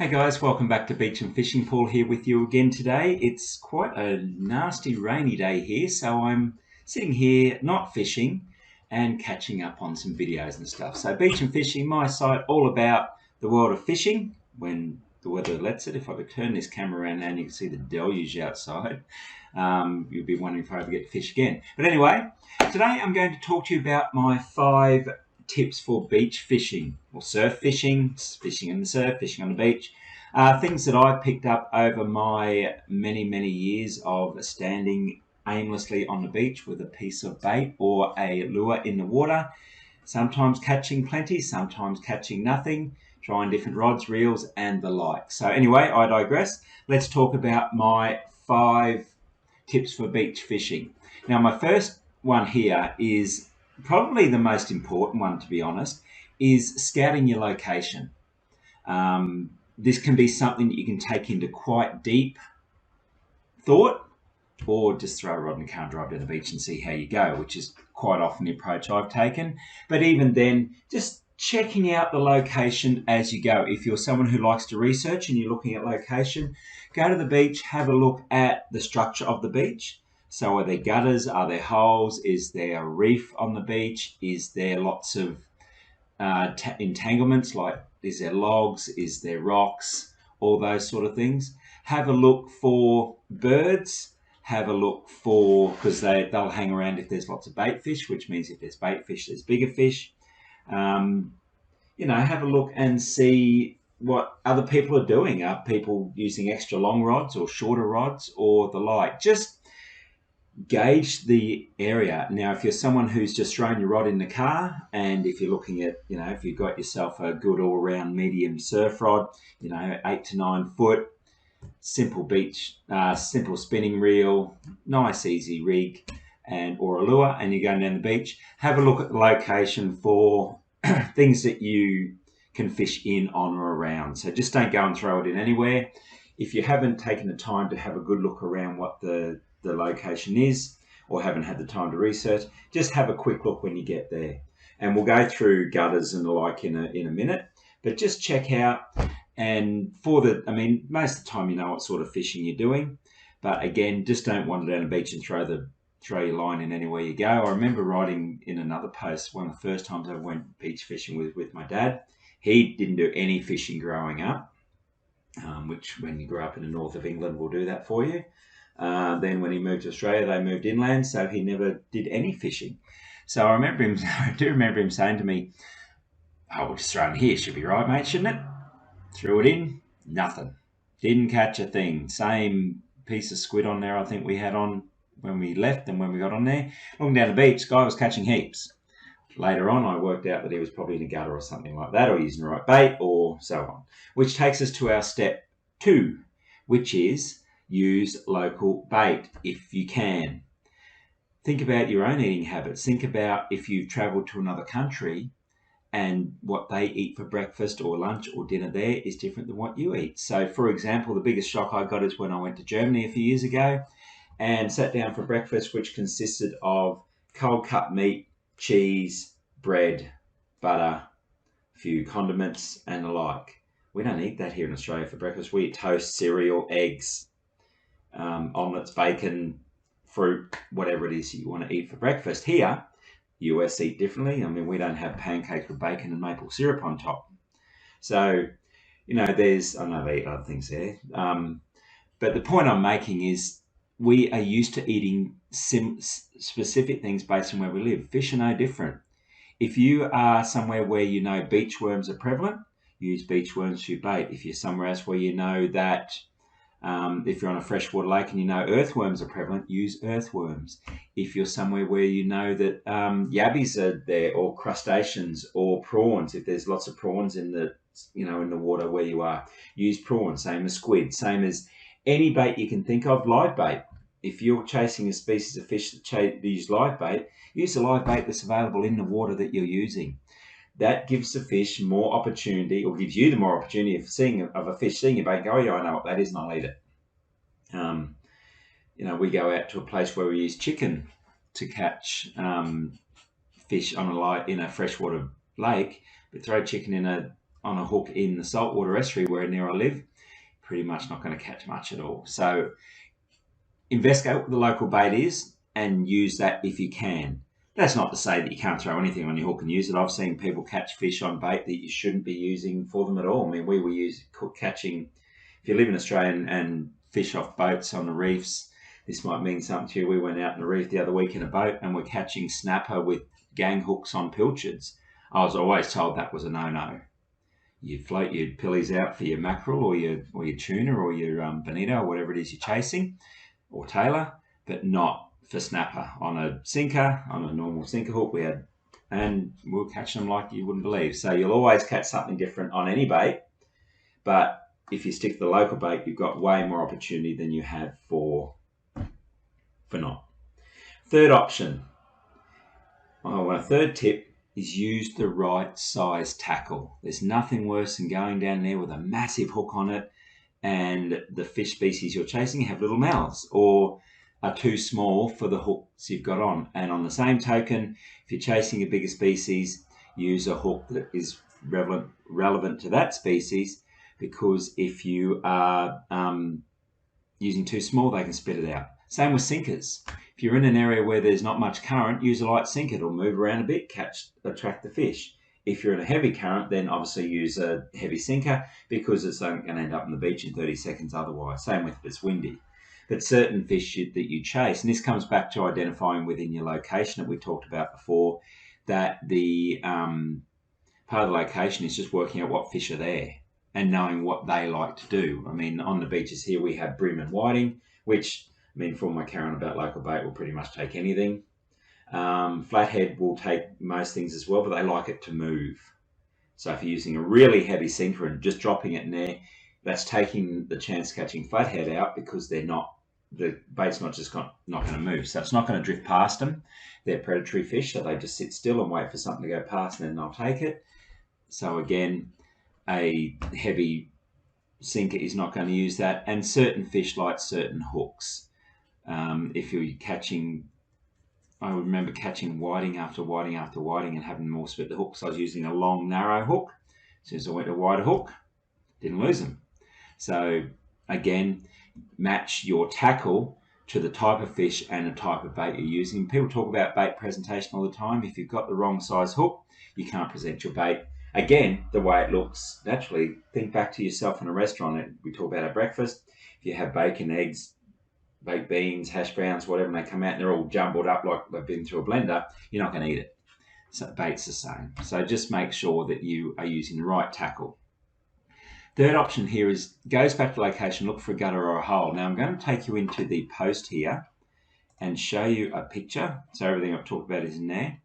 Hey guys, welcome back to Beach and Fishing. Paul here with you again today. It's quite a nasty rainy day here, so I'm sitting here not fishing and catching up on some videos and stuff. So Beach and Fishing, my site, all about the world of fishing when the weather lets it. If I could turn this camera around now and you can see the deluge outside, you'd be wondering if I ever get to fish again. But anyway, today I'm going to talk to you about my 5 tips for beach fishing or surf fishing, fishing in the surf, fishing on the beach. Things that I picked up over my many years of standing aimlessly on the beach with a piece of bait or a lure in the water, sometimes catching plenty, sometimes catching nothing, trying different rods, reels and the like. So anyway, I digress. Let's talk about my 5 tips for beach fishing. Now my first one here is probably the most important one, to be honest, is scouting your location. This can be something that you can take into quite deep thought, or just throw a rod in the car and drive to the beach and see how you go, which is quite often the approach I've taken. But even then, just checking out the location as you go. If you're someone who likes to research and you're looking at location, go to the beach, have a look at the structure of the beach. So are there gutters? Are there holes? Is there a reef on the beach? Is there lots of entanglements, like is there logs? Is there rocks? All those sort of things. Have a look for birds. Have a look for, because they'll hang around if there's lots of bait fish, which means if there's bait fish, there's bigger fish. Have a look and see what other people are doing. Are people using extra long rods or shorter rods or the like? Just gauge the area. Now, if you're someone who's just thrown your rod in the car, and if you're looking at, if you've got yourself a good all-round medium surf rod, 8 to 9 foot, simple beach, simple spinning reel, nice easy rig, or a lure, and you're going down the beach, have a look at the location for things that you can fish in, on, or around. So just don't go and throw it in anywhere. If you haven't taken the time to have a good look around what the location is, or haven't had the time to research, just have a quick look when you get there. And we'll go through gutters and the like in a minute, but just check out. And most of the time you know what sort of fishing you're doing, but again, just don't wander down the beach and throw your line in anywhere you go. I remember writing in another post, one of the first times I went beach fishing with my dad. He didn't do any fishing growing up, which when you grow up in the north of England will do that for you. Then when he moved to Australia, they moved inland, so he never did any fishing. So I do remember him saying to me, "Oh, we'll just throw it in here. Should be right, mate, shouldn't it?" Threw it in, nothing. Didn't catch a thing. Same piece of squid on there I think we had on when we left and when we got on there. Looking down the beach, guy was catching heaps. Later on, I worked out that he was probably in a gutter or something like that, or using the right bait, or so on. Which takes us to our step 2, which is use local bait if you can. Think about your own eating habits. Think about if you've travelled to another country and what they eat for breakfast or lunch or dinner there is different than what you eat. So, for example, the biggest shock I got is when I went to Germany a few years ago and sat down for breakfast, which consisted of cold cut meat, cheese, bread, butter, a few condiments and the like. We don't eat that here in Australia for breakfast. We eat toast, cereal, eggs, omelettes, bacon, fruit, whatever it is you want to eat for breakfast. Here, US eat differently. We don't have pancakes with bacon and maple syrup on top. So, I know they eat other things there. But the point I'm making is we are used to eating specific things based on where we live. Fish are no different. If you are somewhere where beach worms are prevalent, use beach worms for your bait. If you're somewhere else where that if you're on a freshwater lake and earthworms are prevalent, use earthworms. If you're somewhere where that yabbies are there, or crustaceans, or prawns, if there's lots of prawns in the water where you are, use prawns. Same as squid. Same as any bait you can think of, live bait. If you're chasing a species of fish that use live bait, use the live bait that's available in the water that you're using. That gives the fish more opportunity, or gives you the more opportunity of a fish seeing your bait and go, "Oh yeah, I know what that is, and I'll eat it." We go out to a place where we use chicken to catch fish in a freshwater lake, but throw chicken on a hook in the saltwater estuary where near I live, pretty much not going to catch much at all. So investigate what the local bait is and use that if you can. That's not to say that you can't throw anything on your hook and use it. I've seen people catch fish on bait that you shouldn't be using for them at all. I mean, we were catching, if you live in Australia and fish off boats on the reefs, this might mean something to you. We went out on the reef the other week in a boat and we're catching snapper with gang hooks on pilchards. I was always told that was a no-no. You float your pillies out for your mackerel or your tuna or your bonito or whatever it is you're chasing, or tailor, but not for snapper. On a sinker, on a normal sinker hook and we'll catch them like you wouldn't believe. So you'll always catch something different on any bait, but if you stick to the local bait, you've got way more opportunity than you have for not. Third option, a third tip is use the right size tackle. There's nothing worse than going down there with a massive hook on it and the fish species you're chasing have little mouths or are too small for the hooks you've got on. And on the same token, if you're chasing a bigger species, use a hook that is relevant to that species, because if you are using too small, they can spit it out. Same with sinkers. If you're in an area where there's not much current, use a light sinker. It'll move around a bit, attract the fish. If you're in a heavy current, then obviously use a heavy sinker because it's going to end up on the beach in 30 seconds otherwise. Same with if it's windy. But certain fish that you chase, and this comes back to identifying within your location that we talked about before, that the part of the location is just working out what fish are there and knowing what they like to do. I mean, on the beaches here, we have bream and whiting, which, I mean, for my carrying about local bait, will pretty much take anything. Flathead will take most things as well, but they like it to move. So if you're using a really heavy sinker and just dropping it in there, that's taking the chance of catching flathead out because the bait's not going to move. So it's not going to drift past them. They're predatory fish, so they just sit still and wait for something to go past and then they'll take it. So again, a heavy sinker is not going to use that. And certain fish like certain hooks. If you're catching, I remember catching whiting after whiting after whiting and having them all split the hook. So I was using a long, narrow hook. As soon as I went to a wider hook, didn't lose them. So again, match your tackle to the type of fish and the type of bait you're using. People talk about bait presentation all the time. If you've got the wrong size hook, you can't present your bait. Again, the way it looks naturally, think back to yourself in a restaurant. We talk about our breakfast. If you have bacon, eggs, baked beans, hash browns, whatever, and they come out and they're all jumbled up like they've been through a blender, you're not going to eat it. So bait's the same. So just make sure that you are using the right tackle. Third option here goes back to location, look for a gutter or a hole. Now I'm going to take you into the post here and show you a picture. So everything I've talked about is in there.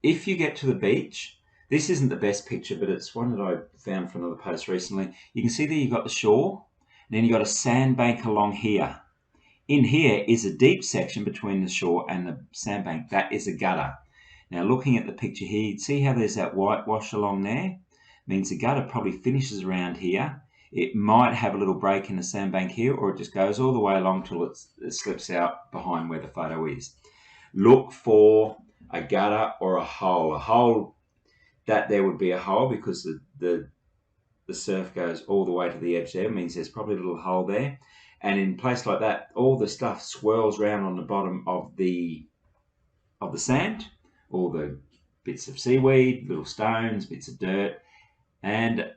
If you get to the beach, this isn't the best picture, but it's one that I found from another post recently. You can see there you've got the shore, and then you've got a sandbank along here. In here is a deep section between the shore and the sandbank. That is a gutter. Now looking at the picture here, you see how there's that whitewash along there? Means the gutter probably finishes around here. It might have a little break in the sandbank here, or it just goes all the way along till it slips out behind where the photo is. Look for a gutter or a hole. A hole, that there would be a hole because the surf goes all the way to the edge there. It means there's probably a little hole there. And in a place like that, all the stuff swirls around on the bottom of the sand, all the bits of seaweed, little stones, bits of dirt, and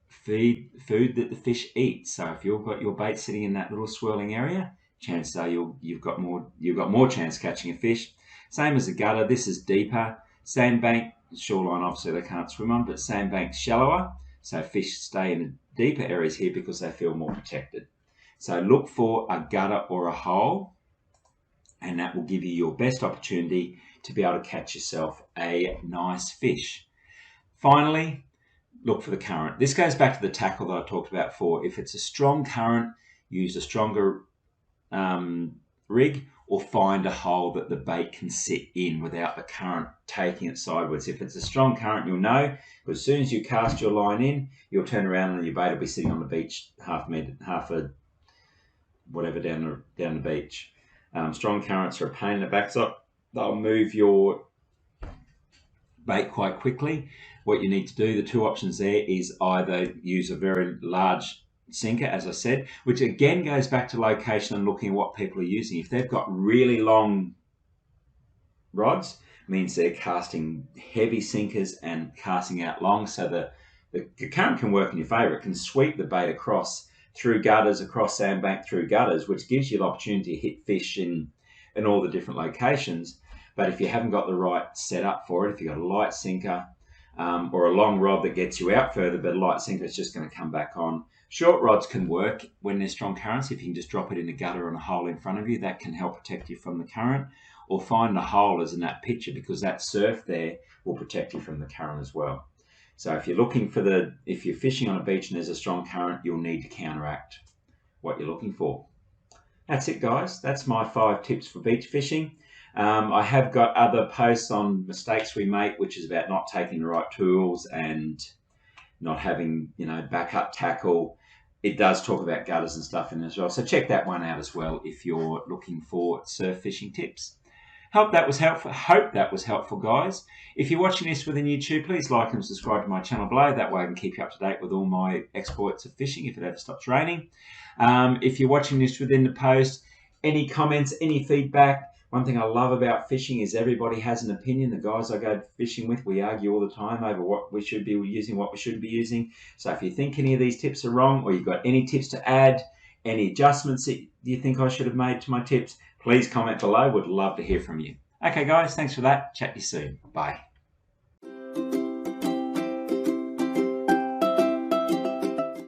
food that the fish eat. So if you've got your bait sitting in that little swirling area, chances are you've got more chance catching a fish. Same as a gutter. This is deeper. Sandbank, shoreline obviously they can't swim on, but sandbank's shallower. So fish stay in the deeper areas here because they feel more protected. So look for a gutter or a hole, and that will give you your best opportunity to be able to catch yourself a nice fish. Finally, look for the current. This goes back to the tackle that I talked about before. If it's a strong current, use a stronger rig, or find a hole that the bait can sit in without the current taking it sideways. If it's a strong current, you'll know, but as soon as you cast your line in, you'll turn around and your bait will be sitting on the beach half a whatever down the beach. Strong currents are a pain in the backside. They'll move your bait quite quickly. What you need to do, the two options there, is either use a very large sinker, as I said, which again goes back to location and looking at what people are using. If they've got really long rods, means they're casting heavy sinkers and casting out long, so the current can work in your favour. It can sweep the bait across through gutters, across sandbank, through gutters, which gives you the opportunity to hit fish in all the different locations. But if you haven't got the right setup for it, if you've got a light sinker or a long rod that gets you out further, but a light sinker is just going to come back on. Short rods can work when there's strong currents. If you can just drop it in a gutter and a hole in front of you, that can help protect you from the current. Or find the hole as in that picture, because that surf there will protect you from the current as well. So if you're looking for if you're fishing on a beach and there's a strong current, you'll need to counteract what you're looking for. That's it, guys. That's my 5 tips for beach fishing. I have got other posts on mistakes we make, which is about not taking the right tools and not having, backup tackle. It does talk about gutters and stuff in it as well. So check that one out as well if you're looking for surf fishing tips. Hope that was helpful, guys. If you're watching this within YouTube, please like and subscribe to my channel below. That way I can keep you up to date with all my exploits of fishing if it ever stops raining. If you're watching this within the post, any comments, any feedback. One thing I love about fishing is everybody has an opinion. The guys I go fishing with, we argue all the time over what we should be using, what we shouldn't be using. So if you think any of these tips are wrong, or you've got any tips to add, any adjustments that you think I should have made to my tips, please comment below. Would love to hear from you. Okay, guys, thanks for that. Chat to you soon. Bye.